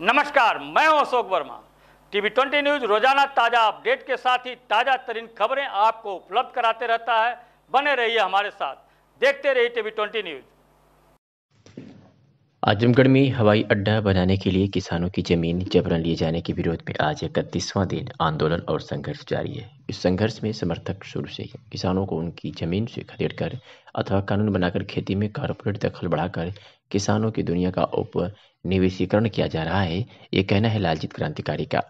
नमस्कार, मैं हूं अशोक वर्मा। टीवी 20 न्यूज रोजाना ताजा अपडेट के साथ ही ताजा तरीन खबरें आपको उपलब्ध कराते रहता है। बने रहिए हमारे साथ, देखते रहिए टीवी 20 न्यूज। आजमगढ़ में हवाई अड्डा बनाने के लिए किसानों की जमीन जबरन लिए जाने के विरोध में आज 31वां दिन आंदोलन और संघर्ष जारी है। इस संघर्ष में समर्थक शुरू से ही किसानों को उनकी जमीन से खदेड़कर अथवा कानून बनाकर खेती में कारपोरेट दखल बढ़ाकर किसानों की दुनिया का उपनिवेशीकरण किया जा रहा है, ये कहना है लालजीत क्रांतिकारी का।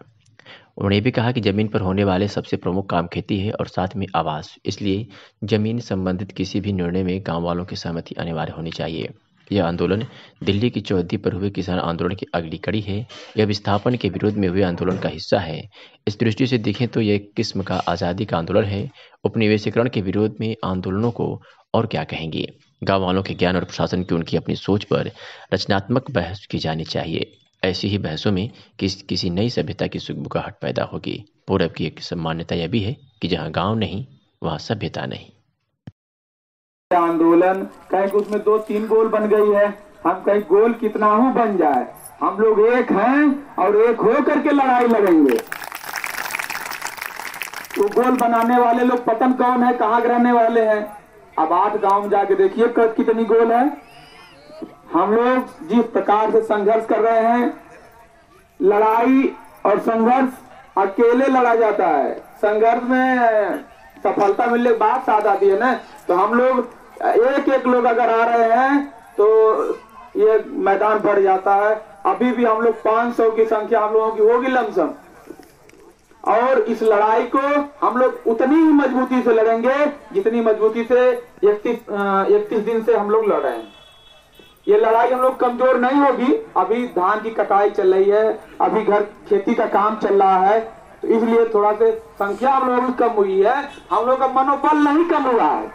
उन्होंने भी कहा कि जमीन पर होने वाले सबसे प्रमुख काम खेती है और साथ में आवास, इसलिए जमीन संबंधित किसी भी निर्णय में गाँव वालों की सहमति अनिवार्य होनी चाहिए। यह आंदोलन दिल्ली की चौहद्दी पर हुए किसान आंदोलन की अगली कड़ी है। यह विस्थापन के विरोध में हुए आंदोलन का हिस्सा है। इस दृष्टि से देखें तो यह एक किस्म का आज़ादी का आंदोलन है। उपनिवेशीकरण के विरोध में आंदोलनों को और क्या कहेंगे। गाँव वालों के ज्ञान और प्रशासन की उनकी अपनी सोच पर रचनात्मक बहस की जानी चाहिए। ऐसी ही बहसों में किसी नई सभ्यता की सुगबुगाहट पैदा होगी। पूरब की एक मान्यता यह भी है कि जहाँ गाँव नहीं वहाँ सभ्यता नहीं। आंदोलन कहीं उसमें 2-3 गोल बन गई है, हम कहीं गोल कितना हो बन जाए, हम लोग एक हैं और एक हो करके लड़ाई लड़ेंगे। वो गोल बनाने वाले लोग पतन कौन है, कहाँ रहने वाले हैं। अब 8 गांव में जाके देखिए कितनी गोल है। हम लोग जिस प्रकार से संघर्ष कर रहे हैं, लड़ाई और संघर्ष अकेले लड़ा जाता है। संघर्ष में सफलता मिलने के बाद साथ आती है ना। तो हम लोग एक लोग अगर आ रहे हैं तो ये मैदान भर जाता है। अभी भी हम लोग 500 की संख्या हम लोगों की होगी लमसम, और इस लड़ाई को हम लोग उतनी ही मजबूती से लड़ेंगे जितनी मजबूती से 31 दिन से हम लोग लड़ रहे हैं। ये लड़ाई हम लोग कमजोर नहीं होगी। अभी धान की कटाई चल रही है, अभी घर खेती का काम चल रहा है, तो इसलिए थोड़ा से संख्या हम लोगों की कम हुई है। हम लोग का मनोबल नहीं कम हुआ है,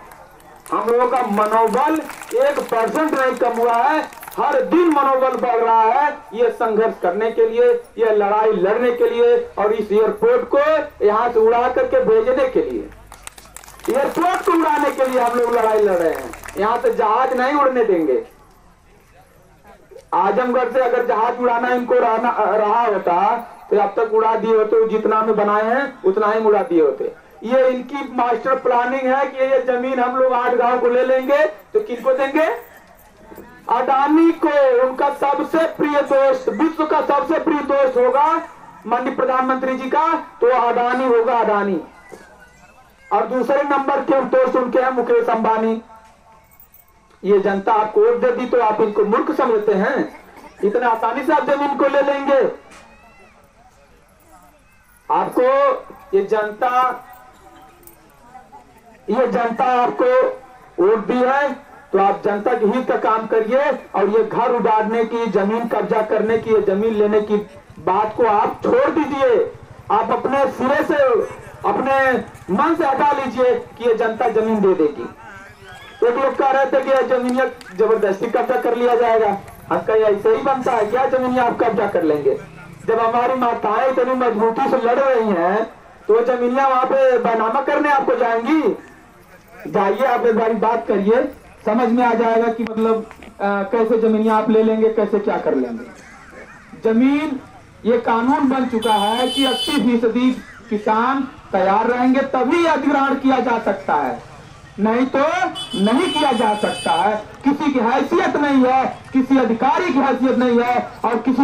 हम लोगों का मनोबल 1% नहीं कम हुआ है। हर दिन मनोबल बढ़ रहा है ये संघर्ष करने के लिए, ये लड़ाई लड़ने के लिए, और इस एयरपोर्ट को यहाँ से उड़ा करके भेजने के लिए, एयरपोर्ट को उड़ाने के लिए हम लोग लड़ाई लड़ रहे हैं। यहाँ से जहाज नहीं उड़ने देंगे। आजमगढ़ से अगर जहाज उड़ाना इनको रहा होता तो अब तक उड़ा दिए होते, जितना में बनाए हैं उतना ही उड़ा दिए होते। ये इनकी मास्टर प्लानिंग है कि ये जमीन हम लोग 8 गांव को ले लेंगे तो किनको देंगे? अडानी को। उनका सबसे प्रिय दोस्त, विश्व का सबसे प्रिय दोस्त होगा माननीय प्रधानमंत्री जी का, तो अडानी होगा, अडानी। और दूसरे नंबर के दोस्त उनके हैं मुकेश अंबानी। ये जनता आपको वोट दे दी तो आप इनको मूर्ख समझते हैं? इतने आसानी से आप जमीन को ले लेंगे? आपको ये जनता आपको वोट दी है तो आप जनता के हित का काम करिए, और ये घर उजाड़ने की, जमीन कब्जा करने की, ये जमीन लेने की बात को आप छोड़ दीजिए। आप अपने सिरे से, अपने मन से हटा लीजिए कि ये जनता जमीन दे देगी। एक लोग कह रहे थे कि जमीन जबरदस्ती कब्जा कर लिया जाएगा। हम कहीं ऐसे ही बनता है क्या जमीन आप कब्जा कर लेंगे? जब हमारी माताएं इतनी मजबूती से लड़ रही हैं तो वो जमीनियां वहां पे बैनामा करने आपको जाएंगी? जाइए, आप एक बार बात करिए, समझ में आ जाएगा कि मतलब कैसे जमीनियां आप ले लेंगे, कैसे क्या कर लेंगे। जमीन ये कानून बन चुका है कि 80% किसान तैयार रहेंगे तभी अधिग्रहण किया जा सकता है, नहीं तो नहीं किया जा सकता है। किसी की हैसियत नहीं है, किसी अधिकारी की हैसियत नहीं है, और किसी